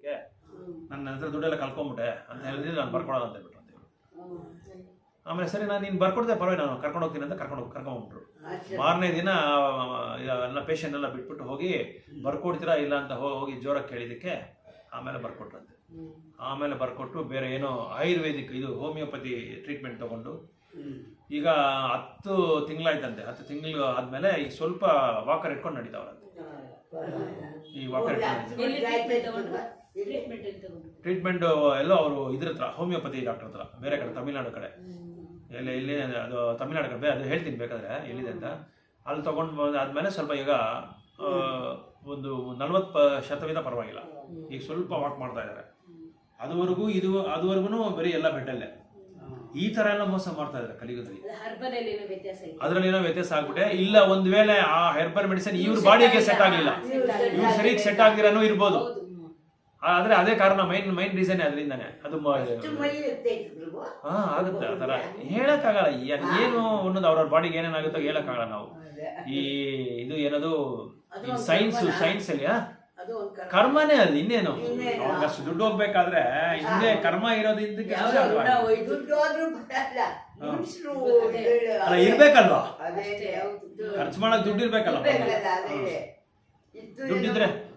ಬರ್ಕೊಡೋದಕ್ಕೆ, ನನ್ನ ಹತ್ರ ದುಡ್ಡೆಲ್ಲ ಕಳ್ಕೊಂಬಿಟ್ಟೆ ಅಂತ ಹೇಳಿದ್ರೆ ನಾನು ಬರ್ಕೊಡೋಲ್ಲ ಅಂತ ಹೇಳ್ಬಿಟ್ರು ಅಂತ ಹೇಳಿ. ಆಮೇಲೆ ಸರಿ ನಾನು ನೀನು ಬರ್ಕೊಡ್ದೆ ಪರವಾಗಿಲ್ಲ, ನಾನು ಕರ್ಕೊಂಡು ಹೋಗ್ತೀನಿ ಅಂತ ಕರ್ಕೊಂಡ್ಬಿಟ್ರು. ಮಾರನೇ ದಿನ ಎಲ್ಲ ಪೇಷಂಟ್ ಎಲ್ಲ ಬಿಟ್ಬಿಟ್ಟು ಹೋಗಿ ಬರ್ಕೊಡ್ತೀರಾ ಇಲ್ಲ ಅಂತ ಹೋಗಿ ಜೋರಾಗಿ ಕೇಳಿದ್ದಕ್ಕೆ ಆಮೇಲೆ ಬರ್ಕೊಟ್ರಂತೆ. ಆಮೇಲೆ ಬರ್ಕೊಟ್ಟು ಬೇರೆ ಏನೋ ಆಯುರ್ವೇದಿಕ್ ಇದು ಹೋಮಿಯೋಪತಿ ಟ್ರೀಟ್ಮೆಂಟ್ ತಗೊಂಡು ಈಗ 10 ತಿಂಗಳಾಯ್ತಂತೆ. 10 ತಿಂಗಳು ಆದ್ಮೇಲೆ ಈಗ ಸ್ವಲ್ಪ ವಾಕರ್ ಇಟ್ಕೊಂಡು ನಡೀತಾವ್ರಂತೆ. ಈ ವಾಕರ್ ಟ್ರೀಟ್ಮೆಂಟ್ ಎಲ್ಲೋ ಅವರು ಇದ್ರ ಹತ್ರ ಹೋಮಿಯೋಪತಿ ಡಾಕ್ಟರ್ ಹತ್ರ, ಬೇರೆ ಕಡೆ ತಮಿಳ್ನಾಡು ಕಡೆ ಇಲ್ಲಿ ಅದು ತಮಿಳ್ನಾಡು ಕಡೆ ಅದು ಹೇಳ್ತೀನಿ ಬೇಕಾದ್ರೆ ಎಲ್ಲಿದೆ ಅಂತ. ಅಲ್ಲಿ ತಗೊಂಡು ಆದ್ಮೇಲೆ ಸ್ವಲ್ಪ ಈಗ ಒಂದು 40% ಪರವಾಗಿಲ್ಲ, ಈಗ ಸ್ವಲ್ಪ ವಾಕ್ ಮಾಡ್ತಾ ಇದ್ದಾರೆ. ಅದುವರೆಗೂ ಬರೀ ಎಲ್ಲ ಬೆಡ್ಡಲ್ಲೇ ಈ ತರ ಎಲ್ಲ ಮೋಸ ಮಾಡ್ತಾ ಇದ್ದಾರೆ ಕಲಿಯುಗದಲ್ಲಿ. ಅದ್ರಲ್ಲಿ ಏನೋ ವ್ಯತ್ಯಾಸ ಆಗ್ಬಿಟ್ಟೆ. ಇಲ್ಲ ಒಂದ್ ವೇಳೆ ಆ ಹೆರ್ಬಲ್ ಮೆಡಿಸಿನ್ ಇವ್ರ ಬಾಡಿಗೆ ಸೆಟ್ ಆಗ್ಲಿಲ್ಲ, ಇವ್ರ ಸರಿಯಾಗಿ ಸೆಟ್ ಆಗಿರಾನು ಇರ್ಬೋದು. ಆದ್ರೆ ಅದೇ ಕಾರಣ, ಮೈನ್ ರೀಸನ್ ಅದರಿಂದಾನೆ. ಅದು ಆಗುತ್ತೆ ಆ ತರ ಹೇಳಕ್ಕಾಗಲ್ಲ. ಏನು ಅನ್ನೋದು ಅವ್ರವ್ರ ಬಾಡಿಗೆ ಏನೇನಾಗುತ್ತೋ ಹೇಳಕ್ಕಾಗಲ್ಲ ನಾವು. ಇದು ಏನದು ಸೈನ್ಸ್ ಅಲ್ಲಿ ಕರ್ಮನೇ ಅದು, ಇನ್ನೇನು. ಅಷ್ಟು ದುಡ್ಡು ಹೋಗ್ಬೇಕಾದ್ರೆ ಹಿಂದೆ ಕರ್ಮ ಇರೋದ್ರಿಂದ ಅಲ್ಲ ಇರ್ಬೇಕಲ್ವಾ, ಖರ್ಚು ಮಾಡಕ್ ದುಡ್ಡು ಇರ್ಬೇಕಲ್ಲ.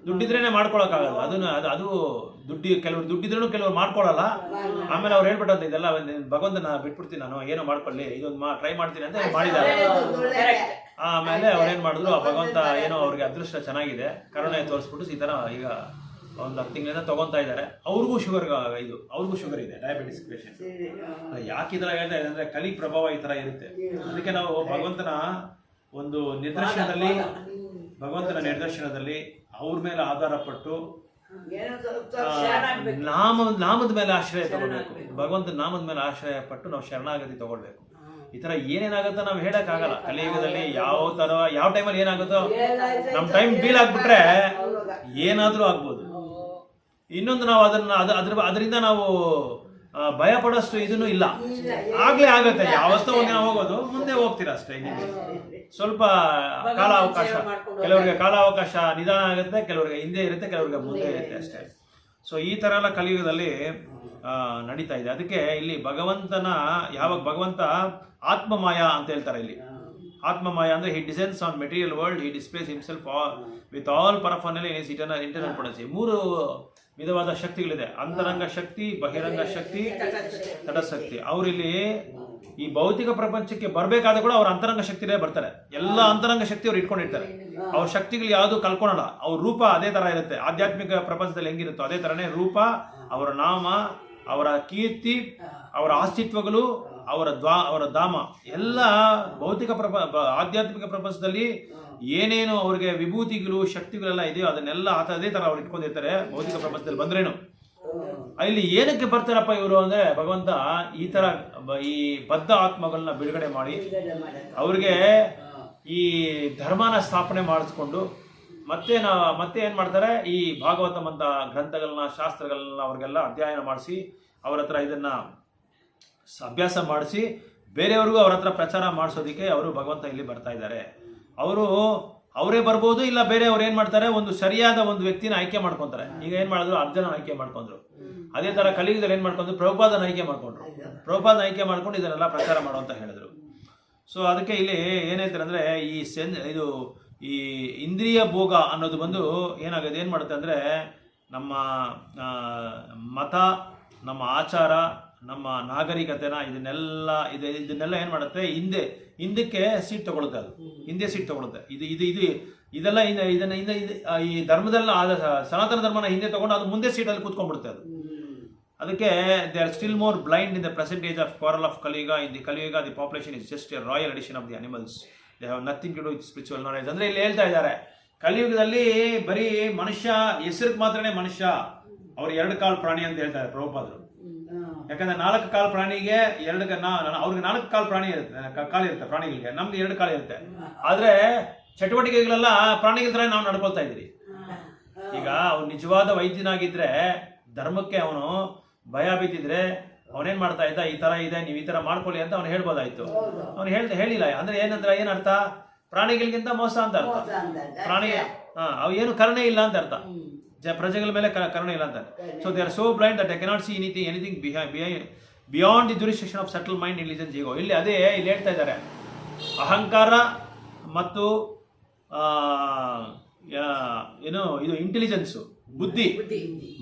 ದುಡ್ಡಿದ್ರೇನೆ ಮಾಡ್ಕೊಳಕ್ಕಾಗಲ್ಲ ಅದನ್ನ. ಅದು ಕೆಲವ್ರು ದುಡ್ಡಿದ್ರೂ ಕೆಲವ್ರು ಮಾಡ್ಕೊಳಲ್ಲ. ಆಮೇಲೆ ಅವ್ರು ಹೇಳ್ಬಿಟ್ಟಂತ ಇದೆಲ್ಲ ಭಗವಂತನ ಬಿಟ್ಬಿಡ್ತೀನಿ ನಾನು, ಏನೋ ಮಾಡ್ಕೊಳ್ಳಿ, ಇದೊಂದು ಟ್ರೈ ಮಾಡ್ತೀನಿ ಅಂತ ಮಾಡಿದ್ದಾರೆ. ಆಮೇಲೆ ಅವ್ರೇನ್ ಮಾಡಿದ್ರು, ಆ ಭಗವಂತ ಏನೋ ಅವ್ರಿಗೆ ಅದೃಷ್ಟ ಚೆನ್ನಾಗಿದೆ, ಕರುಣೆ ತೋರಿಸ್ಬಿಟ್ಟು ಈ ತರ ಈಗ ಒಂದು 10 ತಿಂಗಳಿಂದ ತಗೊಂತಾ ಇದ್ದಾರೆ. ಅವ್ರಿಗೂ ಶುಗರ್ ಇದೆ, ಡಯಾಬಿಟಿಸ್ ಪೇಷಂಟ್. ಯಾಕೆ ಈ ತರ ಹೇಳ್ತಾ ಇದೆ ಅಂದ್ರೆ ಕಲಿ ಪ್ರಭಾವ ಈ ತರ ಇರುತ್ತೆ. ಅದಕ್ಕೆ ನಾವು ಭಗವಂತನ ನಿರ್ದೇಶನದಲ್ಲಿ ಅವ್ರ ಮೇಲೆ ಆಧಾರ ಪಟ್ಟು ನಾಮದ ಮೇಲೆ ಆಶ್ರಯ ತಗೊಳ್ಬೇಕು. ಭಗವಂತ ನಾಮದ ಮೇಲೆ ಆಶ್ರಯ ಪಟ್ಟು ನಾವು ಶರಣಾಗತಿ ತಗೊಳ್ಬೇಕು. ಈ ತರ ಏನೇನಾಗುತ್ತೋ ನಾವು ಹೇಳಕ್ ಆಗಲ್ಲ. ಕಲಿಯುಗದಲ್ಲಿ ಯಾವ ಟೈಮಲ್ಲಿ ಏನಾಗುತ್ತೋ, ನಮ್ ಟೈಮ್ ಬೀಲ್ ಆಗ್ಬಿಟ್ರೆ ಏನಾದ್ರೂ ಆಗ್ಬೋದು. ಇನ್ನೊಂದು ನಾವು ಅದರಿಂದ ನಾವು ಭಯ ಪಡೋಷ್ಟು ಇದನ್ನು ಇಲ್ಲ, ಆಗ್ಲೇ ಆಗತ್ತೆ. ಯಾವತ್ತೋ ಒಂದಿನ ಹೋಗೋದು, ಮುಂದೆ ಹೋಗ್ತೀರಾ ಅಷ್ಟೇ. ಸ್ವಲ್ಪ ಕಾಲಾವಕಾಶ, ಕೆಲವರಿಗೆ ಕಾಲಾವಕಾಶ ನಿಧಾನ ಆಗುತ್ತೆ, ಕೆಲವರಿಗೆ ಹಿಂದೆ ಇರುತ್ತೆ, ಕೆಲವರಿಗೆ ಮುಂದೆ ಇರುತ್ತೆ ಅಷ್ಟೇ. ಸೊ ಈ ತರ ಎಲ್ಲ ಕಲಿಯುಗದಲ್ಲಿ ನಡೀತಾ ಇದೆ. ಅದಕ್ಕೆ ಇಲ್ಲಿ ಯಾವಾಗ ಭಗವಂತ ಆತ್ಮಮಾಯ ಅಂತ ಹೇಳ್ತಾರೆ. ಇಲ್ಲಿ ಆತ್ಮಮಾಯ ಅಂದ್ರೆ he designs on material world, he displays himself with all personally in his internal potency. 3 ವಿಧವಾದ ಶಕ್ತಿಗಳಿದೆ: ಅಂತರಂಗ ಶಕ್ತಿ, ಬಹಿರಂಗ ಶಕ್ತಿ, ತಟಶಕ್ತಿ. ಅವರಿಲ್ಲಿ ಈ ಭೌತಿಕ ಪ್ರಪಂಚಕ್ಕೆ ಬರ್ಬೇಕಾದ್ರೆ ಕೂಡ ಅವ್ರ ಅಂತರಂಗ ಶಕ್ತಿನೇ ಬರ್ತಾರೆ. ಎಲ್ಲ ಅಂತರಂಗ ಶಕ್ತಿ ಅವ್ರು ಇಟ್ಕೊಂಡಿರ್ತಾರೆ. ಅವ್ರ ಶಕ್ತಿಗಳು ಯಾವುದು ಕಳ್ಕೊಳಲ್ಲ. ಅವ್ರ ರೂಪ ಅದೇ ತರ ಇರುತ್ತೆ. ಆಧ್ಯಾತ್ಮಿಕ ಪ್ರಪಂಚದಲ್ಲಿ ಹೆಂಗಿರುತ್ತೋ ಅದೇ ತರನೇ ರೂಪ, ಅವರ ನಾಮ, ಅವರ ಕೀರ್ತಿ, ಅವರ ಅಸ್ತಿತ್ವಗಳು, ಅವರ ಧಾಮ ಎಲ್ಲ ಭೌತಿಕ ಆಧ್ಯಾತ್ಮಿಕ ಪ್ರಪಂಚದಲ್ಲಿ ಏನೇನು ಅವ್ರಿಗೆ ವಿಭೂತಿಗಳು ಶಕ್ತಿಗಳೆಲ್ಲ ಇದೆಯೋ ಅದನ್ನೆಲ್ಲ ಅದೇ ತರ ಅವ್ರು ಇಟ್ಕೊಂಡಿರ್ತಾರೆ. ಭೌತಿಕ ಪ್ರಪಂಚದಲ್ಲಿ ಬಂದ್ರೇನು ಇಲ್ಲಿ ಏನಕ್ಕೆ ಬರ್ತಾರಪ್ಪ ಇವರು ಅಂದ್ರೆ, ಭಗವಂತ ಈ ತರ ಈ ಬದ್ಧ ಆತ್ಮಗಳನ್ನ ಬಿಡುಗಡೆ ಮಾಡಿ ಅವ್ರಿಗೆ ಈ ಧರ್ಮನ ಸ್ಥಾಪನೆ ಮಾಡಿಸ್ಕೊಂಡು ಮತ್ತೆ ಏನ್ ಮಾಡ್ತಾರೆ, ಈ ಭಾಗವತಂ ಅಂತ ಗ್ರಂಥಗಳನ್ನ, ಶಾಸ್ತ್ರಗಳನ್ನ ಅವ್ರಿಗೆಲ್ಲ ಅಧ್ಯಯನ ಮಾಡಿಸಿ ಅವ್ರ ಹತ್ರ ಇದನ್ನ ಅಭ್ಯಾಸ ಮಾಡಿಸಿ ಬೇರೆಯವ್ರಿಗೂ ಅವ್ರ ಹತ್ರ ಪ್ರಚಾರ ಮಾಡಿಸೋದಕ್ಕೆ ಅವರು ಭಗವಂತ ಇಲ್ಲಿ ಬರ್ತಾ ಇದ್ದಾರೆ. ಅವರೇ ಬರ್ಬೋದು, ಇಲ್ಲ ಬೇರೆ ಅವ್ರು ಏನ್ ಮಾಡ್ತಾರೆ, ಒಂದು ಸರಿಯಾದ ಒಂದು ವ್ಯಕ್ತಿನ ಆಯ್ಕೆ ಮಾಡ್ಕೊಂತಾರೆ. ಈಗ ಏನ್ ಮಾಡಿದ್ರು, ಅರ್ಜುನ ಆಯ್ಕೆ ಮಾಡ್ಕೊಂಡ್ರು. ಅದೇ ತರ ಕಲಿಯುಗದಲ್ಲಿ ಏನ್ ಮಾಡ್ಕೊಂಡ್ರು, ಪ್ರಭುಪಾದನ ಆಯ್ಕೆ ಮಾಡ್ಕೊಂಡು ಇದನ್ನೆಲ್ಲ ಪ್ರಚಾರ ಮಾಡು ಅಂತ ಹೇಳಿದ್ರು. ಸೊ ಅದಕ್ಕೆ ಇಲ್ಲಿ ಏನ್ ಹೇಳ್ತಾರೆ ಅಂದ್ರೆ, ಈ ಇಂದ್ರಿಯ ಭೋಗ ಅನ್ನೋದು ಬಂದು ಏನಾಗುತ್ತೆ, ಏನ್ ಮಾಡುತ್ತೆ ಅಂದ್ರೆ ನಮ್ಮ ಮತ, ನಮ್ಮ ಆಚಾರ, ನಮ್ಮ ನಾಗರಿಕತೆನ ಇದನ್ನೆಲ್ಲ ಏನ್ ಮಾಡುತ್ತೆ, ಹಿಂದಕ್ಕೆ ಸೀಟ್ ತಗೊಳುತ್ತೆ. ಅದು ಹಿಂದೆ ಸೀಟ್ ತಗೊಳುತ್ತೆ. ಇದೆಲ್ಲ ಈ ಧರ್ಮದಲ್ಲ ಸನಾತನ ಧರ್ಮನ ಹಿಂದೆ ತಗೊಂಡು ಅದು ಮುಂದೆ ಸೀಟಲ್ಲಿ ಕೂತ್ಕೊಂಡ್ಬಿಡುತ್ತೆ. ಅದಕ್ಕೆ they are still more blind in the present age of quarrel of Kaliyuga. In the Kaliyuga the population is just a royal addition of the animals. They have nothing to do with spiritual knowledge. ಅಂದ್ರೆ ಇಲ್ಲಿ ಹೇಳ್ತಾ ಇದ್ದಾರೆ, ಕಲಿಯುಗದಲ್ಲಿ ಬರೀ ಮನುಷ್ಯ ಹೆಸರಿಗೆ ಮಾತ್ರನೇ ಮನುಷ್ಯ, ಅವ್ರು 2 ಕಾಲು ಪ್ರಾಣಿ ಅಂತ ಹೇಳ್ತಾರೆ ಪ್ರಭುಪಾದರು. ಯಾಕಂದ್ರೆ 4 ಕಾಲು ಪ್ರಾಣಿಗೆ ಅವ್ರಿಗೆ 4 ಕಾಲು ಕಾಲಿರುತ್ತೆ ಪ್ರಾಣಿಗಳಿಗೆ, ನಮ್ಗೆ 2 ಕಾಲು ಇರುತ್ತೆ. ಆದ್ರೆ ಚಟುವಟಿಕೆಗಳೆಲ್ಲ ಪ್ರಾಣಿಗಳ ತರ ನಾವು ನಡ್ಕೊಳ್ತಾ ಇದ್ದೀವಿ. ಈಗ ಅವ್ನು ನಿಜವಾದ ವೈದ್ಯನಾಗಿದ್ರೆ, ಧರ್ಮಕ್ಕೆ ಅವನು ಭಯ ಬೀತಿದ್ರೆ ಅವನೇನ್ ಮಾಡ್ತಾ ಇದ್ದ, ಈ ತರ ಇದೆ, ನೀವು ಈ ತರ ಮಾಡ್ಕೊಳ್ಳಿ ಅಂತ ಅವ್ನು ಹೇಳ್ಬೋದಾಯ್ತು. ಅವ್ನು ಹೇಳಿಲ್ಲ. ಅಂದ್ರೆ ಏನರ್ಥ, ಪ್ರಾಣಿಗಳಿಗಿಂತ ಮೋಸ ಅಂತ ಅರ್ಥ. ಪ್ರಾಣಿ ಅವು ಏನು ಕರುಣೆ ಇಲ್ಲ ಅಂತ ಅರ್ಥ. ಪ್ರಜೆಗಳ ಮೇಲೆ ಕರುಣೆ ಇಲ್ಲ ಅಂತಾರೆ. So they are so blind that I cannot see anything beyond the jurisdiction of subtle mind intelligence ego. ಇಲ್ಲಿ ಇಲ್ಲಿ ಹೇಳ್ತಾ ಇದ್ದಾರೆ, ಅಹಂಕಾರ ಮತ್ತು ಇದು ಇಂಟೆಲಿಜೆನ್ಸು, ಬುದ್ಧಿ,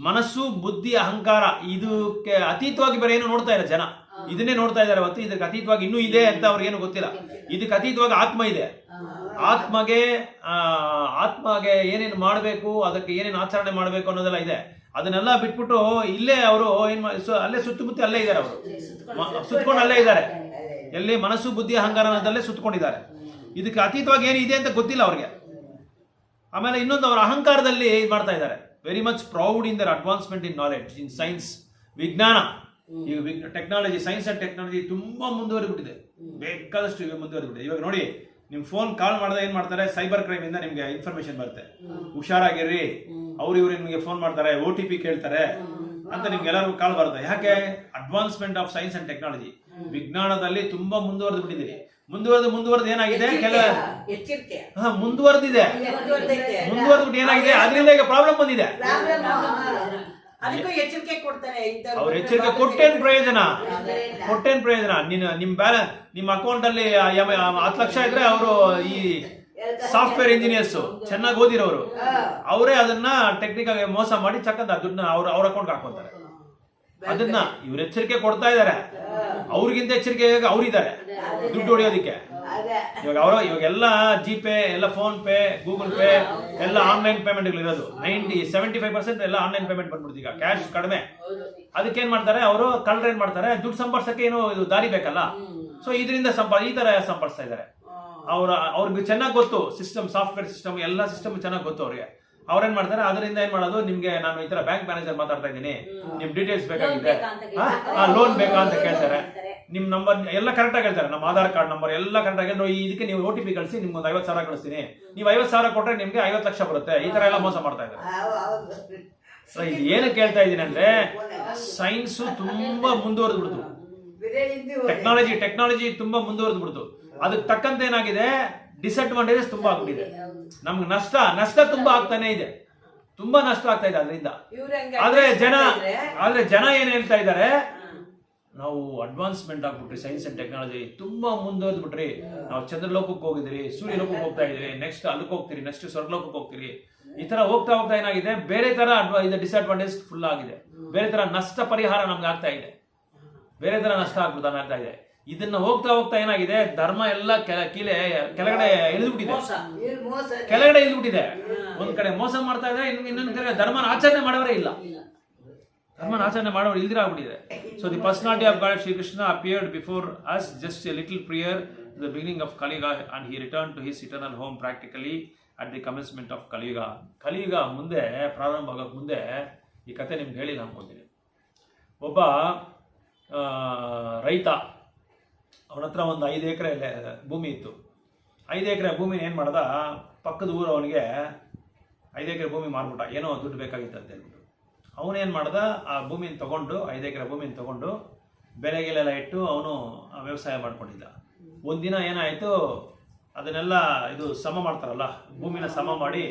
ಮನಸ್ಸು, ಬುದ್ಧಿ, ಅಹಂಕಾರ, ಇದಕ್ಕೆ ಅತೀತವಾಗಿ ಬೇರೆ ಏನು ನೋಡ್ತಾ ಇಲ್ಲ ಜನ. ಇದನ್ನೇ ನೋಡ್ತಾ ಇದ್ದಾರೆ ಹೊತ್ತು ಇದಕ್ಕೆ ಅತೀತವಾಗಿ ಇನ್ನೂ ಇದೆ ಅಂತ ಅವ್ರಿಗೇನು ಗೊತ್ತಿಲ್ಲ. ಇದಕ್ಕೆ ಅತೀತವಾಗಿ ಆತ್ಮ ಇದೆ. ಆತ್ಮಗೆ ಏನೇನು ಮಾಡಬೇಕು, ಅದಕ್ಕೆ ಏನೇನು ಆಚರಣೆ ಮಾಡಬೇಕು ಅನ್ನೋದೆಲ್ಲ ಇದೆ. ಅದನ್ನೆಲ್ಲ ಬಿಟ್ಬಿಟ್ಟು ಇಲ್ಲೇ ಅವರು ಅಲ್ಲೇ ಸುತ್ತಮುತ್ತ ಅಲ್ಲೇ ಇದ್ದಾರೆ. ಅವರು ಸುತ್ತಕೊಂಡು ಅಲ್ಲೇ ಇದ್ದಾರೆ. ಎಲ್ಲಿ ಮನಸ್ಸು, ಬುದ್ಧಿ, ಅಹಂಕಾರ ಅನ್ನೋದಲ್ಲೇ ಸುತ್ತಕೊಂಡಿದ್ದಾರೆ. ಇದಕ್ಕೆ ಅತೀತವಾಗಿ ಏನಿದೆ ಅಂತ ಗೊತ್ತಿಲ್ಲ ಅವ್ರಿಗೆ. ಆಮೇಲೆ ಇನ್ನೊಂದು ಅವರ ಅಹಂಕಾರದಲ್ಲಿ ಇದು ಮಾಡ್ತಾ ಇದ್ದಾರೆ. Very much proud in their advancement in knowledge, in science, ವಿಜ್ಞಾನ, ಈಗ ಟೆಕ್ನಾಲಜಿ, ಸೈನ್ಸ್ ಅಂಡ್ ಟೆಕ್ನಾಲಜಿ ತುಂಬಾ ಮುಂದುವರಿಬಿಟ್ಟಿದೆ, ಬೇಕಾದಷ್ಟು ಮುಂದುವರಿಬಿಟ್ಟಿದೆ. ಇವಾಗ ನೋಡಿ, ನಿಮ್ ಫೋನ್ ಕಾಲ್ ಮಾಡಿದ್ರೆ ಏನ್ ಮಾಡ್ತಾರೆ, ಸೈಬರ್ ಕ್ರೈಮ್ ಇಂದ ನಿಮ್ಗೆ ಇನ್ಫಾರ್ಮೇಶನ್ ಬರುತ್ತೆ, ಹುಷಾರಾಗಿರ್ರಿ, ಇವ್ರು ನಿಮ್ಗೆ ಫೋನ್ ಮಾಡ್ತಾರೆ, OTP ಕೇಳ್ತಾರೆ ಅಂತ ನಿಮ್ಗೆ ಎಲ್ಲರಿಗೂ ಕಾಲ್ ಬರುತ್ತೆ. ಯಾಕೆ? Advancement of science and technology, ವಿಜ್ಞಾನದಲ್ಲಿ ತುಂಬಾ ಮುಂದುವರೆದು ಬಿಟ್ಟಿದ್ದೀರಿ. ಮುಂದುವರೆದು ಏನಾಗಿದೆ, ಮುಂದುವರೆದಿದೆ, ಮುಂದುವರೆದ್ಬಿಟ್ಟು ಏನಾಗಿದೆ, ಅದರಿಂದ ಈಗ ಪ್ರಾಬ್ಲಮ್ ಬಂದಿದೆ. ಅವ್ರ ಎಚ್ಚರಿಕೆ ಕೊಟ್ಟೇನ್ ಪ್ರಯೋಜನ? ನಿಮ್ಮ ಅಕೌಂಟ್ ಅಲ್ಲಿ 10 ಲಕ್ಷ ಇದ್ರೆ ಅವರು ಈ ಸಾಫ್ಟ್ವೇರ್ ಇಂಜಿನಿಯರ್ಸ್ ಚೆನ್ನಾಗಿ ಓದಿರೋರು ಅವರೇ ಅದನ್ನ ಟೆಕ್ನಿಕಲ್ ಮೋಸ ಮಾಡಿ ಚಕ್ಕಂತ ದುಡ್ಡನ್ನ ಅವ್ರ ಅಕೌಂಟ್ ಹಾಕೊಂತಾರೆ. ಅದನ್ನ ಇವ್ರ ಎಚ್ಚರಿಕೆ ಕೊಡ್ತಾ ಇದಾರೆ. ಅವ್ರಿಗಿಂತ ಎಚ್ಚರಿಕೆ ಅವ್ರಿದ್ದಾರೆ ದುಡ್ಡು ಹೊಡಿಯೋದಿಕ್ಕೆ. ಇವಾಗೆಲ್ಲ ಜಿಪೇ, ಎಲ್ಲ ಫೋನ್ ಪೇ, ಗೂಗಲ್ ಪೇ, ಎಲ್ಲ ಆನ್ಲೈನ್ ಪೇಮೆಂಟ್ ಇರೋದು. 75% ಎಲ್ಲ ಆನ್ಲೈನ್ ಪೇಮೆಂಟ್ ಬಂದ್ಬಿಡ್ತು. ಈಗ ಕ್ಯಾಶ್ ಕಡಿಮೆ. ಅದಕ್ಕೆ ಏನ್ ಮಾಡ್ತಾರೆ ಅವರು, ಕಳ್ಳರು ಏನ್ ಮಾಡ್ತಾರೆ, ದುಡ್ಡು ಸಂಪಾದಿಸಕ್ಕೆ ಏನೋ ಇದು ದಾರಿ ಬೇಕಲ್ಲ. ಸೊ ಇದರಿಂದ ಈ ತರ ಸಂಪಾದಿಸ್ತಾ ಇದ್ದಾರೆ. ಅವ್ರಿಗೆ ಚೆನ್ನಾಗಿ ಗೊತ್ತು ಸಿಸ್ಟಮ್, ಸಾಫ್ಟ್ವೇರ್ ಸಿಸ್ಟಮ್, ಎಲ್ಲ ಸಿಸ್ಟಮ್ ಚೆನ್ನಾಗಿ ಗೊತ್ತು ಅವ್ರಿಗೆ. ಅವ್ರೇನ್ ಮಾಡ್ತಾರೆ, ಅದರಿಂದ ಏನ್ ಮಾಡೋದು, ನಿಮ್ಗೆ ನಾನು ಈ ತರ ಬ್ಯಾಂಕ್ ಮ್ಯಾನೇಜರ್ ಮಾತಾಡ್ತಾ ಇದ್ದೀನಿ, ನಿಮ್ ಡೀಟೇಲ್ಸ್ ಬೇಕಾಗಿದೆ, ಲೋನ್ ಬೇಕಾ ಅಂತ ಕೇಳ್ತಾರೆ. ನಿಮ್ ನಂಬರ್ ಎಲ್ಲ ಕರೆಕ್ಟ್ ಆಗಿ ಹೇಳ್ತಾರೆ, ನಮ್ಮ ಆಧಾರ್ ಕಾರ್ಡ್ ನಂಬರ್ ಎಲ್ಲ ಕರೆಕ್ಟ್ ಆಗಿ, ಇದಕ್ಕೆ ನೀವು OTP ಕಳಿಸಿ, ನಿಮ್ಗೆ ಒಂದು 50,000 ಕಳಿಸ್ತೀನಿ, ನೀವು 50,000 ಕೊಟ್ರೆ ನಿಮ್ಗೆ 50 ಲಕ್ಷ ಬರುತ್ತೆ. ಈ ತರ ಎಲ್ಲ ಮೋಸ ಮಾಡ್ತಾ ಇದ್ದಾರೆ. ಇದು ಏನು ಕೇಳ್ತಾ ಇದ್ದೀನಿ ಅಂದ್ರೆ, ಸೈನ್ಸ್ ತುಂಬಾ ಮುಂದುವರೆದು ಬಿಡ್ತು, ಟೆಕ್ನಾಲಜಿ ತುಂಬಾ ಮುಂದುವರೆದು ಬಿಡ್ತು. ಅದಕ್ಕೆ ತಕ್ಕಂತೆ ಏನಾಗಿದೆ, ಡಿಸ್ಅಡ್ವಾಂಟೇಜಸ್ ತುಂಬಾ ಆಗ್ಬಿಟ್ಟಿದೆ. ನಮ್ಗೆ ನಷ್ಟ ತುಂಬಾ ಆಗ್ತಾನೆ ಇದೆ, ತುಂಬಾ ನಷ್ಟ ಆಗ್ತಾ ಇದೆ ಅದರಿಂದ. ಆದ್ರೆ ಜನ ಏನ್ ಹೇಳ್ತಾ ಇದ್ದಾರೆ, ನಾವು ಅಡ್ವಾನ್ಸ್ಮೆಂಟ್ ಆಗ್ಬಿಟ್ರಿ, ಸೈನ್ಸ್ ಅಂಡ್ ಟೆಕ್ನಾಲಜಿ ತುಂಬಾ ಮುಂದುವರೆದು ಬಿಟ್ರಿ, ನಾವು ಚಂದ್ರಲೋಕಕ್ಕೆ ಹೋಗಿದ್ರಿ, ಸೂರ್ಯ ಲೋಕಕ್ಕೆ ಹೋಗ್ತಾ ಇದ್ರಿ, ನೆಕ್ಸ್ಟ್ ಅದಕ್ಕೆ ಹೋಗ್ತೀರಿ, ನೆಕ್ಸ್ಟ್ ಸ್ವರ್ಗಲೋಕಕ್ಕೆ ಹೋಗ್ತೀರಿ. ಈ ತರ ಹೋಗ್ತಾ ಏನಾಗಿದೆ, ಬೇರೆ ತರ ಇದು ಡಿಸ್ಅಡ್ವಾಂಟೇಜ್ ಫುಲ್ ಆಗಿದೆ. ಬೇರೆ ತರ ನಷ್ಟ ಪರಿಹಾರ ನಮ್ಗೆ ಆಗ್ತಾ ಇದೆ, ಬೇರೆ ತರ ನಷ್ಟ ಆಗ್ತಾ ಇದೆ. ಇದನ್ನ ಹೋಗ್ತಾ ಏನಾಗಿದೆ, ಧರ್ಮ ಎಲ್ಲ ಕೆಳಗಡೆ ಇಳಿದ್ಬಿಟ್ಟಿದೆ. ಒಂದ್ ಕಡೆ ಮೋಸ ಮಾಡ್ತಾ ಇದೆ, ಇನ್ನೊಂದ್ ಕಡೆ ಧರ್ಮನ ಆಚರಣೆ ಮಾಡೋರೇ ಇಲ್ಲ, ಇಲ್ದಿರಾಗ್ಬಿಟ್ಟಿದೆ. So the personality of God Shri Krishna appeared before us just a little prior the beginning of Kaliyuga and he return to his eternal home practically at the commencement of Kaliyuga ಮುಂದೆ ಪ್ರಾರಂಭ ಆಗೋಕೆ ಮುಂದೆ ಈ ಕತೆ ನಿಮ್ಗೆ ಹೇಳಿಲ್ಲ ಅನ್ಕೋತೀನಿ. ಒಬ್ಬ ರೈತ, ಅವನ ಹತ್ರ ಒಂದು 5 ಎಕರೆ ಭೂಮಿ ಇತ್ತು. 5 ಎಕರೆ ಭೂಮಿನ ಏನು ಮಾಡ್ದ, ಪಕ್ಕದ ಊರು ಅವನಿಗೆ 5 ಎಕರೆ ಭೂಮಿ ಮಾರ್ಬಿಟ್ಟ, ಏನೋ ದುಡ್ಡು ಬೇಕಾಗಿತ್ತು ಅಂತ ಹೇಳ್ಬಿಟ್ಟು. ಅವನೇನು ಮಾಡ್ದ, ಆ ಭೂಮಿನ ತಗೊಂಡು 5 ಎಕರೆ ಭೂಮಿನ ತಗೊಂಡು ಬೆಳೆಗೆಲ್ಲ ಇಟ್ಟು ಅವನು ವ್ಯವಸಾಯ ಮಾಡ್ಕೊಂಡಿದ್ದ. ಒಂದಿನ ಏನಾಯಿತು, ಅದನ್ನೆಲ್ಲ ಇದು ಸಮ ಮಾಡ್ತಾರಲ್ಲ, ಭೂಮಿನ ಸಮ ಮಾಡಿ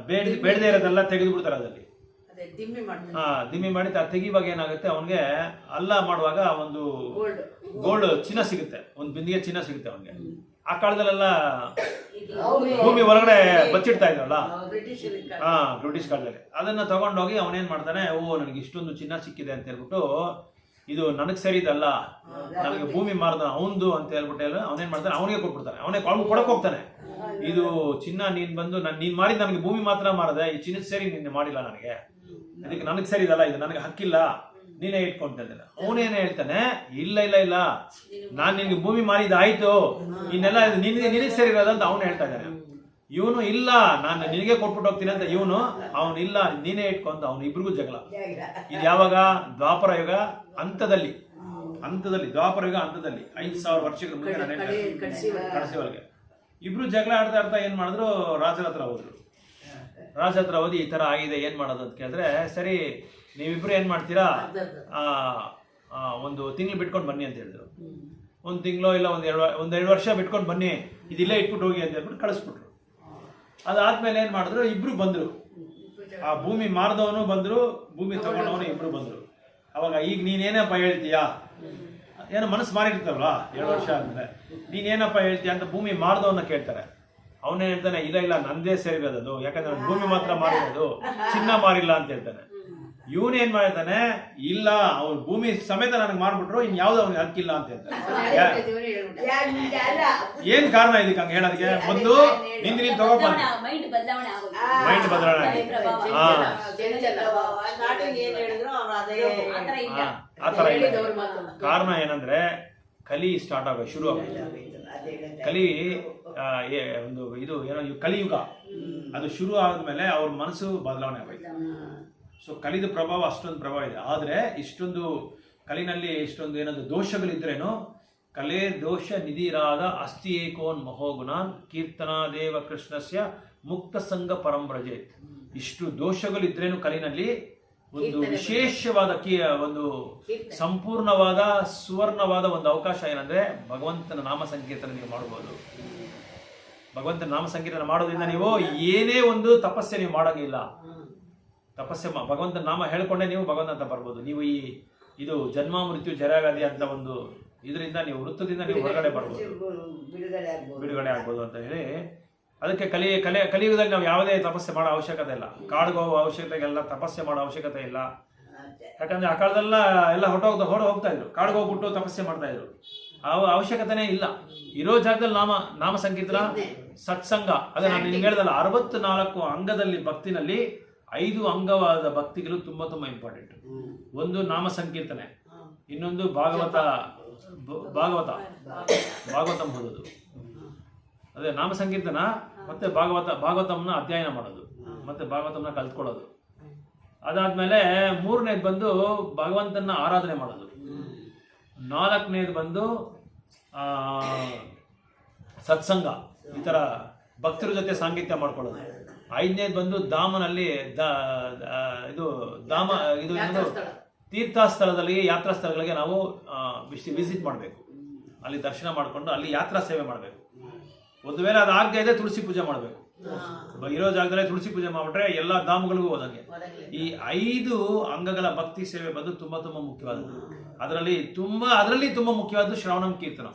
ಬೇಡದೇ ಇರೋದೆಲ್ಲ ತೆಗೆದು ಬಿಡ್ತಾರೆ. ಅದರಲ್ಲಿ ದಿಮ್ಮಿ ಮಾಡಿ ತೆಗಿವಾಗ ಏನಾಗುತ್ತೆ, ಅವನಿಗೆ ಅಲ್ಲ ಮಾಡುವಾಗ ಒಂದು ಗೋಲ್ಡ್ ಚಿನ್ನ ಸಿಗುತ್ತೆ, ಒಂದು ಬಿಂದಿಗೆ ಚಿನ್ನ ಸಿಗುತ್ತೆ ಅವನಿಗೆ. ಆ ಕಾಲದಲ್ಲೆಲ್ಲ ಭೂಮಿ ಒಳಗಡೆ ಬಚ್ಚಿಡ್ತಾ ಇದ್ರಲ್ಲ, ಬ್ರಿಟಿಷ್ ಕಾಲದಲ್ಲಿ. ಅದನ್ನ ತಗೊಂಡೋಗಿ ಅವನೇನ್ ಮಾಡ್ತಾನೆ, ನನಗೆ ಇಷ್ಟೊಂದು ಚಿನ್ನ ಸಿಕ್ಕಿದೆ ಅಂತ ಹೇಳ್ಬಿಟ್ಟು, ಇದು ನನಗೆ ಸರಿದಲ್ಲ, ನನಗೆ ಭೂಮಿ ಮಾರ್ದ ಅವಂದು ಅಂತ ಹೇಳ್ಬಿಟ್ಟು ಅವನೇನ್ ಮಾಡ್ತಾನೆ, ಅವನಿಗೆ ಕೊಟ್ಬಿಡ್ತಾನೆ. ಅವನೇ ಕೊಡಕ್ ಹೋಗ್ತಾನೆ, ಇದು ಚಿನ್ನ ನೀನ್ ಬಂದು ನೀನ್ ಮಾರಿದ ನನಗೆ ಭೂಮಿ ಮಾತ್ರ ಮಾರದೆ, ಈ ಚಿನ್ನದ ಸೇರಿ ನಿನ್ನೆ ಮಾಡಿಲ್ಲ, ನನಗೆ ಇದಕ್ಕೆ ನನಗೆ ಸರಿದಲ್ಲ, ಇದು ನನಗೆ ಹಕ್ಕಿಲ್ಲ, ನೀನೇ ಇಟ್ಕೊಂತಿದ್ದಾನೆ. ಅವನೇನೇ ಹೇಳ್ತಾನೆ, ಇಲ್ಲ ನಾನ್ ನಿನ್ಗೆ ಭೂಮಿ ಮಾರಿದ ಆಯ್ತು, ಇನ್ನೆಲ್ಲ ನಿನಗೆ ಸೇರಿರೋದಂತ ಅವನು ಹೇಳ್ತಾ ಇದ್ದಾನೆ. ಇವನು ಇಲ್ಲ, ನಾನು ನಿನಗೆ ಕೊಟ್ಬಿಟ್ಟು ಹೋಗ್ತೀನಿ ಅಂತ ಅವನು ಇಲ್ಲ, ನೀನೇ ಇಟ್ಕೊಂತ, ಅವನು ಇಬ್ರಿಗೂ ಜಗಳ. ಇದು ಯಾವಾಗ, ದ್ವಾಪರ ಯುಗ ಹಂತದಲ್ಲಿ, ದ್ವಾಪರ ಯುಗ ಹಂತದಲ್ಲಿ 5000 ವರ್ಷಗಳ ಮುಂದೆ ನಾನು ಕಳಿಸಿ ಒಳಗೆ ಇಬ್ರು ಜಗಳ ಆಡ್ತಾ ಏನ್ ಮಾಡಿದ್ರು, ರಾಜರ ಹತ್ರ ಹೋದಿ, ಈ ತರ ಆಗಿದೆ, ಏನ್ ಮಾಡೋದು ಅಂತ ಕೇಳಿದ್ರೆ, ಸರಿ ನೀವಿಬ್ರು ಏನ್ ಮಾಡ್ತೀರಾ, 1 ತಿಂಗಳು ಬಿಟ್ಕೊಂಡು ಬನ್ನಿ ಅಂತ ಹೇಳಿದ್ರು. 1 ತಿಂಗಳು ಇಲ್ಲ ಒಂದೆರಡು ವರ್ಷ ಬಿಟ್ಕೊಂಡು ಬನ್ನಿ, ಇದಿಲ್ಲೇ ಇಟ್ಬಿಟ್ಟು ಹೋಗಿ ಅಂತ ಹೇಳ್ಬಿಟ್ಟು ಕಳಿಸ್ಬಿಟ್ರು. ಅದಾದ್ಮೇಲೆ ಏನ್ ಮಾಡಿದ್ರು, ಇಬ್ರು ಬಂದ್ರು. ಆ ಭೂಮಿ ಮಾರದವನು ಬಂದ್ರು, ಭೂಮಿ ತಗೊಂಡವನು ಇಬ್ರು ಬಂದ್ರು. ಅವಾಗ ಈಗ ನೀನೇನಪ್ಪ ಹೇಳ್ತೀಯಾ, ಏನೋ ಮನಸ್ಸು ಮಾರಿರ್ತಾರಲ್ಲ 2 ವರ್ಷ ಆದ್ಮೇಲೆ, ನೀನೇನಪ್ಪ ಹೇಳ್ತೀಯ ಅಂತ ಭೂಮಿ ಮಾರದವನ್ನ ಕೇಳ್ತಾರೆ. ಅವನೇ ಹೇಳ್ತಾನೆ, ಇಲ್ಲ ನಂದೇ ಸೇರಿರೋದು, ಯಾಕಂದ್ರೆ ಭೂಮಿ ಮಾತ್ರ ಮಾರಿರೋದು, ಚಿನ್ನ ಮಾರಿಲ್ಲ ಅಂತ ಹೇಳ್ತಾನೆ. ಇವನೇನ್ ಮಾಡ್ತಾನೆ, ಇಲ್ಲ ಅವ್ರ ಭೂಮಿ ಸಮೇತ ನನಗೆ ಮಾರ್ಬಿಟ್ರು, ಇನ್ ಯಾವ್ದು ಅವ್ನಿಗೆ ಹಕ್ಕಿಲ್ಲ ಅಂತ ಹೇಳ್ತಾನೆ. ಏನ್ ಕಾರಣ ಇದಕ್ಕೆ ಹಂಗ ಹೇಳೋದಕ್ಕೆ? ಒಂದು ನೀನ್ ತಗೋಬ ಮೈಂಡ್ ಬದಲಾವಣೆ ಆತರ ಇಲ್ಲ. ಕಾರಣ ಏನಂದ್ರೆ ಕಲಿ ಸ್ಟಾರ್ಟ್ ಆಗ ಶುರು ಆಗುತ್ತೆ. ಕಲಿ ಒಂದು ಇದು ಏನೋ ಕಲಿಯುಗ ಅದು ಶುರು ಆದ್ಮೇಲೆ ಅವ್ರ ಮನಸ್ಸು ಬದಲಾವಣೆ ಆಗೋಯ್ತು. ಸೊ ಕಲಿದ ಪ್ರಭಾವ ಅಷ್ಟೊಂದು ಪ್ರಭಾವ ಇದೆ. ಆದ್ರೆ ಇಷ್ಟೊಂದು ಕಲಿನಲ್ಲಿ ಇಷ್ಟೊಂದು ಏನಾದ್ರು ದೋಷಗಳಿದ್ರೇನು, ಕಲೆ ದೋಷ ನಿಧಿರಾದ ಅಸ್ತಿ ಏಕೋನ್ ಮಹೋಗುಣಾನ್ ಕೀರ್ತನಾದೇವ ಕೃಷ್ಣಸ್ಯ ಮುಕ್ತ ಸಂಘ ಪರಂಬ್ರಜೇತ್. ಇಷ್ಟು ದೋಷಗಳಿದ್ರೇನು ಕಲಿನಲ್ಲಿ ಒಂದು ವಿಶೇಷವಾದ ಒಂದು ಸಂಪೂರ್ಣವಾದ ಸುವರ್ಣವಾದ ಒಂದು ಅವಕಾಶ ಏನಂದ್ರೆ ಭಗವಂತನ ನಾಮ ಸಂಕೀರ್ತನ ನೀವು ಮಾಡಬಹುದು. ಭಗವಂತನ ನಾಮ ಸಂಕೀರ್ತನ ಮಾಡೋದ್ರಿಂದ ನೀವು ಏನೇ ಒಂದು ತಪಸ್ಸೆ ನೀವು ಮಾಡೋಂಗಿಲ್ಲ. ತಪಸ್ಸೆ ಭಗವಂತನ ನಾಮ ಹೇಳ್ಕೊಂಡೆ ನೀವು ಭಗವಂತ ಅಂತ ಬರ್ಬೋದು. ನೀವು ಇದು ಜನ್ಮ ಮೃತ್ಯು ಜರಾಗಾದಿ ಅಂತ ಒಂದು ಇದರಿಂದ ನೀವು ವೃತ್ತದಿಂದ ನೀವು ಹೊರಗಡೆ ಬರ್ಬೋದು, ಬಿಡುಗಡೆ ಆಗ್ಬೋದು ಅಂತ ಹೇಳಿ. ಅದಕ್ಕೆ ಕಲಿಯುಗದಲ್ಲಿ ನಾವು ಯಾವುದೇ ತಪಸ್ಸೆ ಮಾಡೋ ಅವಶ್ಯಕತೆ ಇಲ್ಲ. ಕಾಡ್ಗೆ ಹೋಗೋ ಅವಶ್ಯಕತೆಗೆಲ್ಲ ತಪಸ್ಸೆ ಮಾಡೋ ಅವಶ್ಯಕತೆ ಇಲ್ಲ. ಯಾಕಂದ್ರೆ ಆ ಕಾಲದೆಲ್ಲ ಎಲ್ಲ ಹೋಗ್ತಾ ಇದ್ರು, ಕಾಡ್ಗೆ ಹೋಗ್ಬಿಟ್ಟು ತಪಸ್ಸೆ ಮಾಡ್ತಾ ಇದ್ರು. ಆ ಅವಶ್ಯಕತೆನೇ ಇಲ್ಲ. ಇರೋ ಜಾಗದಲ್ಲಿ ನಾಮ ಸಂಕೀರ್ತನ ಸತ್ಸಂಗ. ಅದೇ ನಾನು ನಿಮ್ಗೆ ಹೇಳ್ದಲ್ಲ, 64 ಅಂಗದಲ್ಲಿ ಭಕ್ತಿನಲ್ಲಿ 5 ಅಂಗವಾದ ಭಕ್ತಿಗಳು ತುಂಬಾ ತುಂಬಾ ಇಂಪಾರ್ಟೆಂಟ್. ಒಂದು ನಾಮ ಸಂಕೀರ್ತನೆ, ಇನ್ನೊಂದು ಭಾಗವತಂ ಓದೋದು. ಅದೇ ನಾಮ ಸಂಕೀರ್ತನ ಮತ್ತೆ ಭಾಗವತಂನ ಅಧ್ಯಯನ ಮಾಡೋದು, ಮತ್ತೆ ಭಾಗವತಂನ ಕಲ್ತ್ಕೊಳ್ಳೋದು. ಅದಾದ್ಮೇಲೆ 3ನೇದು ಬಂದು ಭಗವಂತನ ಆರಾಧನೆ ಮಾಡೋದು. 4ನೇದು ಬಂದು ಸತ್ಸಂಗ, ಈ ತರ ಭಕ್ತರ ಜೊತೆ ಸಾಂಗತ್ಯ ಮಾಡ್ಕೊಳ್ಳೋದು. 5ನೇದು ಬಂದು ಧಾಮನಲ್ಲಿ ತೀರ್ಥಸ್ಥಳದಲ್ಲಿ ಯಾತ್ರಾ ಸ್ಥಳಗಳಿಗೆ ನಾವು ವಿಸಿಟ್ ಮಾಡಬೇಕು. ಅಲ್ಲಿ ದರ್ಶನ ಮಾಡಿಕೊಂಡು ಅಲ್ಲಿ ಯಾತ್ರಾ ಸೇವೆ ಮಾಡಬೇಕು. ಒಂದು ವೇಳೆ ಅದಾಗದೇ ಇದೆ ತುಳಸಿ ಪೂಜೆ ಮಾಡಬೇಕು. ಇರೋ ಜಾಗದಲ್ಲೇ ತುಳಸಿ ಪೂಜೆ ಮಾಡ್ಬಿಟ್ರೆ ಎಲ್ಲ ಧಾಮಗಳಿಗೂ ಹೋದಂಗೆ. ಈ 5 ಅಂಗಗಳ ಭಕ್ತಿ ಸೇವೆ ಬಂದು ತುಂಬಾ ತುಂಬಾ ಮುಖ್ಯವಾದದ್ದು. ಅದರಲ್ಲಿ ತುಂಬಾ ಮುಖ್ಯವಾದ್ದು ಶ್ರವಣಂ ಕೀರ್ತನ.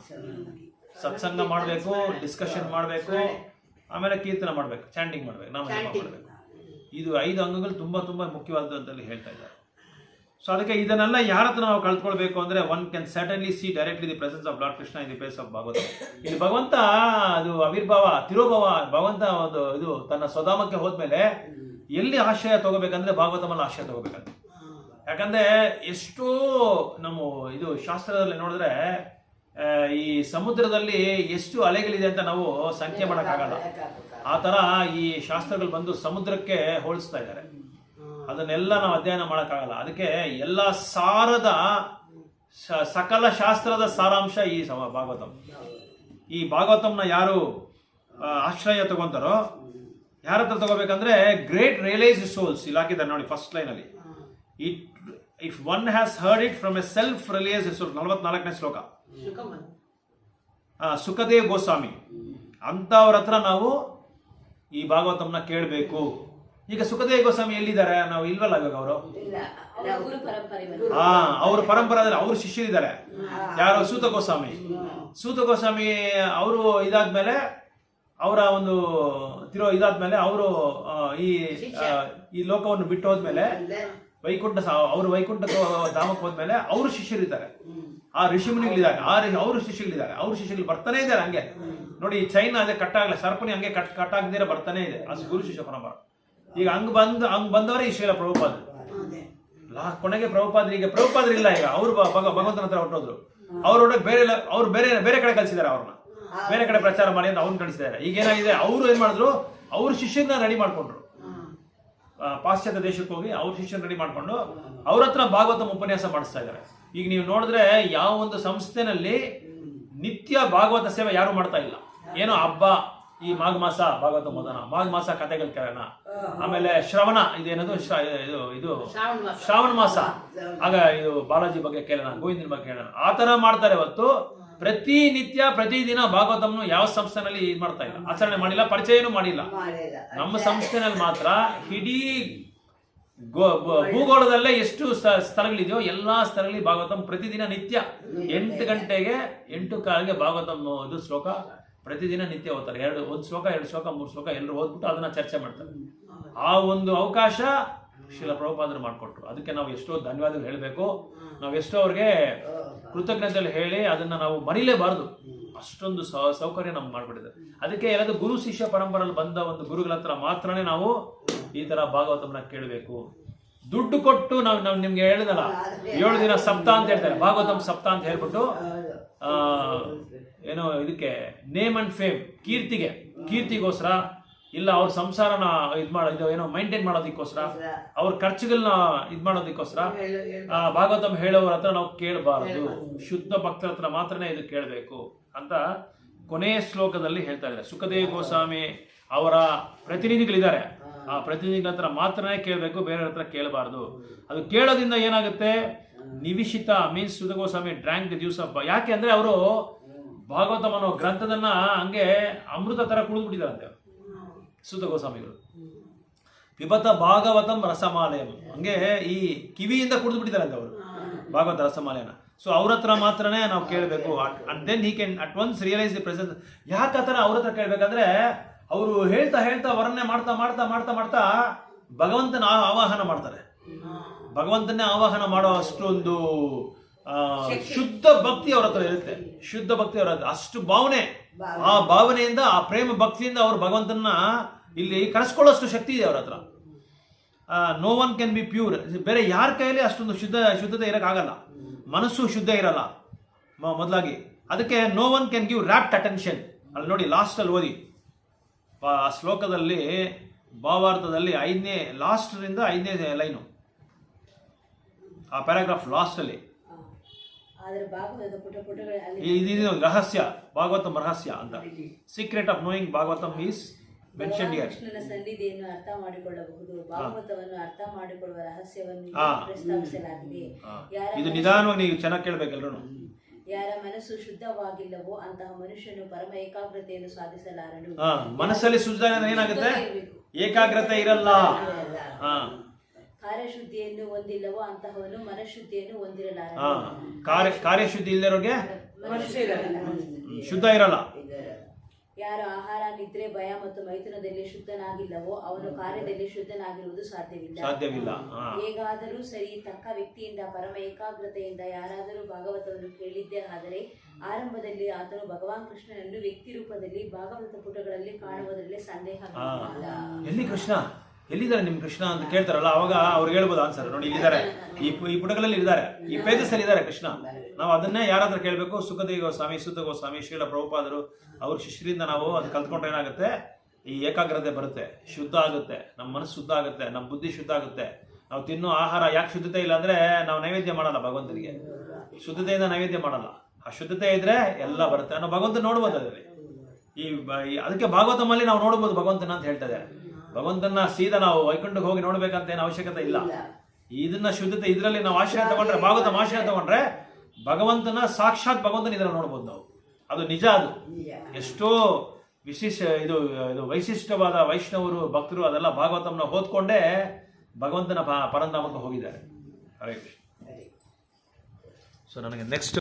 ಸತ್ಸಂಗ ಮಾಡಬೇಕು, ಡಿಸ್ಕಷನ್ ಮಾಡಬೇಕು, ಆಮೇಲೆ ಕೀರ್ತನ ಮಾಡಬೇಕು, ಚಾಂಟಿಂಗ್ ಮಾಡಬೇಕು, ನಾಮಜಪ ಮಾಡಬೇಕು. ಇದು 5 ಅಂಗಗಳು ತುಂಬಾ ತುಂಬಾ ಮುಖ್ಯವಾದದ್ದು ಅಂತಲ್ಲಿ ಹೇಳ್ತಾ ಇದ್ದಾರೆ. ಸೊ ಅದಕ್ಕೆ ಇದನ್ನೆಲ್ಲ ಯಾರ ಹತ್ರ ನಾವು ಕಲ್ತ್ಕೊಳ್ಬೇಕು ಅಂದ್ರೆ, one can certainly C directly the presence of lord Krishna in the place of Bhagavata. ಇಲ್ಲಿ ಭಗವಂತ ಅದು ಆವಿರ್ಭಾವ ತಿರೋಭಾವ, ಭಗವಂತ ಒಂದು ಇದು ತನ್ನ ಸ್ವಧಾಮಕ್ಕೆ ಹೋದ್ಮೇಲೆ ಎಲ್ಲಿ ಆಶ್ರಯ ತಗೋಬೇಕಂದ್ರೆ ಭಾಗವತಮಲ್ಲಿ ಆಶ್ರಯ ತಗೋಬೇಕಂತ. ಯಾಕಂದ್ರೆ ಎಷ್ಟೋ ನಮ್ಮ ಇದು ಶಾಸ್ತ್ರದಲ್ಲಿ ನೋಡಿದ್ರೆ ಈ ಸಮುದ್ರದಲ್ಲಿ ಎಷ್ಟು ಅಲೆಗಳಿದೆ ಅಂತ ನಾವು ಸಂಖ್ಯೆ ಮಾಡೋಕ್ಕಾಗಲ್ಲ. ಆ ತರ ಈ ಶಾಸ್ತ್ರಗಳು ಬಂದು ಸಮುದ್ರಕ್ಕೆ ಹೋಲಿಸ್ತಾ ಇದ್ದಾರೆ. ಅದನ್ನೆಲ್ಲ ನಾವು ಅಧ್ಯಯನ ಮಾಡೋಕ್ಕಾಗಲ್ಲ. ಅದಕ್ಕೆ ಎಲ್ಲ ಸಾರದ ಸಕಲ ಶಾಸ್ತ್ರದ ಸಾರಾಂಶ ಈ ಭಾಗವತಂ. ಈ ಭಾಗವತಂನ ಯಾರು ಆಶ್ರಯ ತಗೊಂತಾರೋ, ಯಾರ ಹತ್ರ ತಗೋಬೇಕಂದ್ರೆ ಗ್ರೇಟ್ ರಿಯಲೈಸ್ಡ್ ಸೋಲ್ಸ್. ಇಲ್ಲಿ ಹಾಕಿದ್ದಾರೆ ನೋಡಿ ಫಸ್ಟ್ ಲೈನ್ ಅಲ್ಲಿ, if one has heard it from a self realised soul. 44ನೇ ಶ್ಲೋಕ, ಸುಖದೇವ್ ಗೋಸ್ವಾಮಿ ಅಂತವ್ರ ಹತ್ರ ನಾವು ಈ ಭಾಗವತಂನ ಕೇಳಬೇಕು. ಈಗ ಸುಖದೇವ್ ಗೋಸ್ವಾಮಿ ಎಲ್ಲಿದ್ದಾರೆ? ನಾವು ಇಲ್ವಲ್ಲ ಇವಾಗ. ಅವರು ಅವ್ರ ಪರಂಪರಾದಲ್ಲಿ ಅವ್ರ ಶಿಷ್ಯರಿದ್ದಾರೆ. ಯಾರು? ಸೂತ ಗೋಸ್ವಾಮಿ ಅವರು ಇದಾದ್ಮೇಲೆ ಅವರ ಒಂದು ಇದಾದ್ಮೇಲೆ ಅವರು ಈ ಲೋಕವನ್ನು ಬಿಟ್ಟು ಹೋದ್ಮೇಲೆ ವೈಕುಂಠ ಧಾಮಕ್ಕೆ ಹೋದ್ಮೇಲೆ ಅವರು ಶಿಷ್ಯರಿದ್ದಾರೆ. ಆ ಋಷಿಮುನಿಗಳಿದ್ದಾರೆ, ಅವ್ರ ಶಿಷ್ಯಗಳು ಬರ್ತಾನೆ ಇದ್ದಾರೆ. ಹಂಗೆ ನೋಡಿ, ಚೈನಾ ಅದೇ ಕಟ್ಟಾಗಲ್ಲ, ಸರ್ಪಣಿ ಹಂಗೆ ಕಟ್ಟಾಗದಿರ ಬರ್ತಾನೆ ಇದೆ. ಅದು ಗುರು ಶಿಷ್ಯ ಪರಂಪರೆ. ಈಗ ಹಂಗ್ ಬಂದವರೇ ಈ ಶ್ರೀಲ ಪ್ರಭುಪಾದ. ಕೊನೆಗೆ ಪ್ರಭುಪಾದ್ರಿಲ್ಲ. ಈಗ ಅವ್ರು ಭಗವಂತನ ಹತ್ರ ಹೊರಟೋದ್ರು. ಅವ್ರು ಬೇರೆ ಕಡೆ ಕಳಿಸಿದ್ದಾರೆ. ಅವ್ರನ್ನ ಬೇರೆ ಕಡೆ ಪ್ರಚಾರ ಮಾಡಿ ಅಂತ ಅವ್ರನ್ನ ಕಳಿಸಿದ್ದಾರೆ. ಈಗ ಏನಾಗಿದೆ, ಅವರು ಏನ್ ಮಾಡಿದ್ರು, ಅವ್ರ ಶಿಷ್ಯರನ್ನ ರೆಡಿ ಮಾಡ್ಕೊಂಡ್ರು. ಪಾಶ್ಚಾತ್ಯ ದೇಶಕ್ಕೆ ಹೋಗಿ ಅವ್ರ ಶಿಷ್ಯನ ರೆಡಿ ಮಾಡ್ಕೊಂಡು ಅವ್ರ ಹತ್ರ ಭಾಗವತಂ ಉಪನ್ಯಾಸ ಮಾಡಿಸ್ತಾ ಇದ್ದಾರೆ. ಈಗ ನೀವು ನೋಡಿದ್ರೆ ಯಾವ ಒಂದು ಸಂಸ್ಥೆನಲ್ಲಿ ನಿತ್ಯ ಭಾಗವತ ಸೇವೆ ಯಾರು ಮಾಡ್ತಾ ಇಲ್ಲ. ಏನೋ ಹಬ್ಬ, ಈ ಮಾಘ ಮಾಸ ಭಾಗವತ ಓದೋಣ, ಮಾಘ ಮಾಸ ಕಥೆಗಳು ಕೇಳೋಣ, ಆಮೇಲೆ ಶ್ರವಣ, ಇದೇನದು ಇದು ಶ್ರಾವಣ ಮಾಸ ಆಗ ಇದು ಬಾಲಾಜಿ ಬಗ್ಗೆ ಕೇಳೋಣ, ಗೋವಿಂದನ ಬಗ್ಗೆ ಕೇಳೋಣ, ಆ ತರ ಮಾಡ್ತಾರೆ ಹೊತ್ತು ಪ್ರತಿನಿತ್ಯ ಪ್ರತಿದಿನ ಭಾಗವತಂನು ಯಾವ ಸಂಸ್ಥೆನಲ್ಲಿ ಇದು ಮಾಡ್ತಾ ಇಲ್ಲ, ಆಚರಣೆ ಮಾಡಿಲ್ಲ, ಪರಿಚಯನೂ ಮಾಡಿಲ್ಲ. ನಮ್ಮ ಸಂಸ್ಥೆನಲ್ಲಿ ಮಾತ್ರ ಇಡೀ ಭೂಗೋಳದಲ್ಲೇ ಎಷ್ಟು ಸ್ಥಳಗಳಿದೆಯೋ ಎಲ್ಲಾ ಸ್ಥಳಗಳಲ್ಲಿ ಭಾಗವತಂ ಪ್ರತಿದಿನ ನಿತ್ಯ 8 ಗಂಟೆಗೆ 8 ಕಾಲಿಗೆ ಭಾಗವತಂ ಇದು ಶ್ಲೋಕ ಪ್ರತಿದಿನ ನಿತ್ಯ ಓದ್ತಾರೆ. ಒಂದು ಶ್ಲೋಕ 2 ಶ್ಲೋಕ 3 ಶ್ಲೋಕ ಎಲ್ಲರೂ ಓದ್ಬಿಟ್ಟು ಅದನ್ನ ಚರ್ಚೆ ಮಾಡ್ತಾರೆ. ಆ ಒಂದು ಅವಕಾಶ ಶ್ರೀಲ ಪ್ರಭುಪಾದರು ಮಾಡಿಕೊಟ್ರು. ಅದಕ್ಕೆ ನಾವು ಎಷ್ಟೋ ಧನ್ಯವಾದಗಳು ಹೇಳಬೇಕು. ನಾವು ಎಷ್ಟೋ ಅವ್ರಿಗೆ ಕೃತಜ್ಞತೆಗಳು ಹೇಳಿ ಅದನ್ನ ನಾವು ಮರಿಲೇಬಾರದು. ಅಷ್ಟೊಂದು ಸೌಕರ್ಯ ನಮ್ಗೆ ಮಾಡ್ಬಿಟ್ಟಿದ್ದಾರೆ. ಅದಕ್ಕೆ ಎಲ್ಲದು ಗುರು ಶಿಷ್ಯ ಪರಂಪರೆಯಲ್ಲಿ ಬಂದ ಒಂದು ಗುರುಗಳ ಹತ್ರ ಮಾತ್ರನೇ ನಾವು ಈ ತರ ಭಾಗವತನ ಕೇಳಬೇಕು. ದುಡ್ಡು ಕೊಟ್ಟು ನಾವು ನಿಮ್ಗೆ ಹೇಳಿದಲ್ಲ 7 ದಿನ ಸಪ್ತ ಅಂತ ಹೇಳ್ತಾರೆ, ಭಾಗವತಂ ಸಪ್ತ ಅಂತ ಹೇಳ್ಬಿಟ್ಟು ಏನೋ ಇದಕ್ಕೆ ನೇಮ್ ಅಂಡ್ ಫೇಮ್ ಕೀರ್ತಿಗೋಸ್ಕರ ಇಲ್ಲ ಅವ್ರ ಸಂಸಾರನ ಇದು ಏನೋ ಮೈಂಟೈನ್ ಮಾಡೋದಕ್ಕೋಸ್ಕರ ಅವ್ರ ಖರ್ಚುಗಳನ್ನ ಮಾಡೋದಕ್ಕೋಸ್ಕರ ಭಾಗವತಂ ಹೇಳೋರ ಹತ್ರ ನಾವು ಕೇಳಬಾರದು. ಶುದ್ಧ ಭಕ್ತರ ಹತ್ರ ಮಾತ್ರನೇ ಇದು ಕೇಳಬೇಕು ಅಂತ ಕೊನೆಯ ಶ್ಲೋಕದಲ್ಲಿ ಹೇಳ್ತಾ ಇದ್ದಾರೆ. ಸುಖದೇವ್ ಗೋಸ್ವಾಮಿ ಅವರ ಪ್ರತಿನಿಧಿಗಳಿದ್ದಾರೆ, ಆ ಪ್ರತಿನಿಧಿಗಳ ಹತ್ರ ಮಾತ್ರನೇ ಕೇಳಬೇಕು, ಬೇರೆ ಹತ್ರ ಕೇಳಬಾರ್ದು. ಅದು ಕೇಳೋದ್ರಿಂದ ಏನಾಗುತ್ತೆ, ನಿವಿಷಿತ ಮೀನ್ಸ್ ಸುಖ Goswami drank the juice of, ಯಾಕೆ ಅಂದ್ರೆ ಅವರು ಭಾಗವತಂ ಅನ್ನೋ ಗ್ರಂಥದನ್ನ ಹಂಗೆ ಅಮೃತ ತರ ಕುಡಿದ್ಬಿಟ್ಟಿದಾರಂತೆ ಸುತ ಗೋಸ್ವಾಮಿಗಳು. ಪಿಬತ ಭಾಗವತಂ ರಸಮಾಲಯಂ, ಹಂಗೆ ಈ ಕಿವಿಯಿಂದ ಕುಡಿದು ಬಿಟ್ಟಿದಾರಂತೆ ಅವರು ಭಾಗವತ ರಸಮಾಲಯನ. ಸೊ ಅವ್ರ ಹತ್ರ ಮಾತ್ರನೇ ನಾವು ಕೇಳಬೇಕು. And then he can at once realise the presence. ಯಾಕೆ ಆ ಥರ ಅವ್ರ ಹತ್ರ ಕೇಳಬೇಕಂದ್ರೆ ಅವರು ಹೇಳ್ತಾ ವರ್ಣನೆ ಮಾಡ್ತಾ ಭಗವಂತನ ಆವಾಹನ ಮಾಡ್ತಾರೆ. ಭಗವಂತನೇ ಆವಾಹನ ಮಾಡೋ ಅಷ್ಟೊಂದು ಶುದ್ಧ ಭಕ್ತಿ ಅವ್ರ ಹತ್ರ ಇರುತ್ತೆ. ಶುದ್ಧ ಭಕ್ತಿ ಅವ್ರ ಹತ್ರ ಅಷ್ಟು ಭಾವನೆ, ಆ ಭಾವನೆಯಿಂದ ಆ ಪ್ರೇಮ ಭಕ್ತಿಯಿಂದ ಅವರು ಭಗವಂತನ ಇಲ್ಲಿ ಕರೆಸ್ಕೊಳ್ಳೋಷ್ಟು ಶಕ್ತಿ ಇದೆ ಅವ್ರ ಹತ್ರ. No one can be pure. ಬೇರೆ ಯಾರ ಕೈಯಲ್ಲಿ ಅಷ್ಟೊಂದು ಶುದ್ಧತೆ ಇರೋಕ್ಕಾಗಲ್ಲ. ಮನಸ್ಸು ಶುದ್ಧ ಇರಲ್ಲ ಮೊದಲಾಗಿ. ಅದಕ್ಕೆ no one can give rapt attention. ಅಲ್ಲಿ ನೋಡಿ ಲಾಸ್ಟ್ ಅಲ್ಲಿ ಓದಿ ಆ ಶ್ಲೋಕದಲ್ಲಿ ಭಾವಾರ್ಥದಲ್ಲಿ 5ನೇ ಲಾಸ್ಟ್ರಿಂದ 5ನೇ ಲೈನು, ಆ ಪ್ಯಾರಾಗ್ರಾಫ್ ಲಾಸ್ಟ್ ಅಲ್ಲಿ ಇದು ರಹಸ್ಯ, ಭಾಗವತಂ ರಹಸ್ಯ ಅಂತ. Secret of knowing Bhagavatam is mention here. ಕೃಷ್ಣನ ಸನ್ನಿಧಿಯನ್ನು ಅರ್ಥ ಮಾಡಿಕೊಳ್ಳಬಹುದು, ಭಾಗವತವನ್ನು ಅರ್ಥ ಮಾಡಿಕೊಳ್ಳುವ ರಹಸ್ಯವನ್ನು ಪ್ರಸ್ತಾವಿಸಲಾಗಿದೆ. ಇದು ನಿಧಾನವಾಗಿ ನೀವು ಚೆನ್ನಾಗಿ ಕೇಳಬೇಕೆಲ್ಲರೂ. ಯಾರ ಮನಸ್ಸು ಶುದ್ಧವಾಗಿಲ್ಲವೋ ಅಂತಹ ಮನುಷ್ಯನು ಪರಮ ಏಕಾಗ್ರತೆಯನ್ನು ಸಾಧಿಸಲಾರನು. ಮನಸ್ಸಲ್ಲಿ ಶುದ್ಧ ಏನಾಗುತ್ತೆ, ಏಕಾಗ್ರತೆ ಇರಲ್ಲ. ಕಾರ್ಯಶುದ್ಧಿಯನ್ನು ಹೊಂದಿಲ್ಲವೋ ಅಂತಹವನು ಮನಃಶುದ್ಧಿಯನ್ನು ಹೊಂದಿರಲಾರ. ಕಾರ್ಯಶುದ್ಧಿ ಇಲ್ಲರೋಗೆ ಶುದ್ಧ ಇರಲ್ಲ. ಯಾರು ಆಹಾರ, ನಿದ್ರೆ, ಭಯ ಮತ್ತು ಮೈಥುನದಲ್ಲಿ ಶುದ್ಧನಾಗಿಲ್ಲವೋ ಅವನು ಕಾರ್ಯದಲ್ಲಿ ಶುದ್ಧನಾಗಿರುವುದು ಸಾಧ್ಯವಿಲ್ಲ. ಹೇಗಾದರೂ ಸರಿ, ತಕ್ಕ ವ್ಯಕ್ತಿಯಿಂದ ಪರಮ ಏಕಾಗ್ರತೆಯಿಂದ ಯಾರಾದರೂ ಭಾಗವತವನ್ನು ಕೇಳಿದ್ದೇ ಆದರೆ ಆರಂಭದಲ್ಲಿ ಆತನು ಭಗವಾನ್ ಕೃಷ್ಣನನ್ನು ವ್ಯಕ್ತಿ ರೂಪದಲ್ಲಿ ಭಾಗವತ ಪುಟಗಳಲ್ಲಿ ಕಾಣುವುದರಲ್ಲಿ ಸಂದೇಹವಿಲ್ಲ. ಎಲ್ಲಿ ಕೃಷ್ಣ, ಎಲ್ಲಿದ್ದಾರೆ ನಿಮ್ ಕೃಷ್ಣ ಅಂತ ಕೇಳ್ತಾರಲ್ಲ, ಅವಾಗ ಅವ್ರಿಗೆ ಹೇಳ್ಬೋದು ಆನ್ಸರ್. ನೋಡಿ ಇಲ್ಲಿದ್ದಾರೆ, ಈ ಪುಟಗಳಲ್ಲಿ ಇದ್ದಾರೆ, ಈ ಪೇಜಸ್ ಅಲ್ಲಿ ಇದ್ದಾರೆ ಕೃಷ್ಣ. ನಾವು ಅದನ್ನೇ ಯಾರಾದ್ರೂ ಕೇಳಬೇಕು. ಸುಖದೇವ್ ಗೋಸ್ವಾಮಿ, ಸುತ ಗೋಸ್ವಾಮಿ, ಶ್ರೀಲ ಪ್ರಭುಪಾದರು ಅವ್ರ ಶಿಷ್ಯರಿಂದ ನಾವು ಅದು ಕಲ್ತ್ಕೊಂಡ್ರೆ ಏನಾಗುತ್ತೆ, ಈ ಏಕಾಗ್ರತೆ ಬರುತ್ತೆ, ಶುದ್ಧ ಆಗುತ್ತೆ, ನಮ್ಮ ಮನಸ್ಸು ಶುದ್ಧ ಆಗುತ್ತೆ, ನಮ್ಮ ಬುದ್ಧಿ ಶುದ್ಧ ಆಗುತ್ತೆ. ನಾವು ತಿನ್ನೋ ಆಹಾರ ಯಾಕೆ ಶುದ್ಧತೆ ಇಲ್ಲ ಅಂದ್ರೆ ನಾವು ನೈವೇದ್ಯ ಮಾಡಲ್ಲ ಭಗವಂತನಿಗೆ, ಶುದ್ಧತೆಯಿಂದ ನೈವೇದ್ಯ ಮಾಡಲ್ಲ. ಆ ಶುದ್ಧತೆ ಇದ್ರೆ ಎಲ್ಲ ಬರುತ್ತೆ. ನಾವು ಭಗವಂತ ನೋಡ್ಬೋದು ಅದರಲ್ಲಿ. ಅದಕ್ಕೆ ಭಾಗವತಮಲ್ಲಿ ನಾವು ನೋಡ್ಬೋದು ಭಗವಂತನ ಅಂತ ಹೇಳ್ತಾ ಇದ್ದಾರೆ. ಭಗವಂತನ ಸೀದಾ ನಾವು ವೈಕುಂಠಕ್ಕೆ ಹೋಗಿ ನೋಡ್ಬೇಕಂತ ಏನು ಅವಶ್ಯಕತೆ ಇಲ್ಲ. ಇದನ್ನ ಶುದ್ಧತೆ ಇದರಲ್ಲಿ ನಾವು ಆಶ್ರಯ ತಗೊಂಡ್ರೆ, ಭಾಗವತ ಆಶ್ರಯ ತಗೊಂಡ್ರೆ ಭಗವಂತನ ಸಾಕ್ಷಾತ್ ಭಗವಂತನ ಇದನ್ನ ನೋಡ್ಬೋದು ನಾವು. ಅದು ನಿಜ. ಅದು ಎಷ್ಟೋ ಇದು ವೈಶಿಷ್ಟ್ಯವಾದ ವೈಷ್ಣವರು ಭಕ್ತರು ಅದೆಲ್ಲ ಭಾಗವತಂನ ಓದ್ಕೊಂಡೇ ಭಗವಂತನ ಪರಂಧಾಮಕ್ಕೆ ಹೋಗಿದ್ದಾರೆ. ಹರೇ ಕೃಷ್ಣ. ಸೊ ನನಗೆ ನೆಕ್ಸ್ಟ್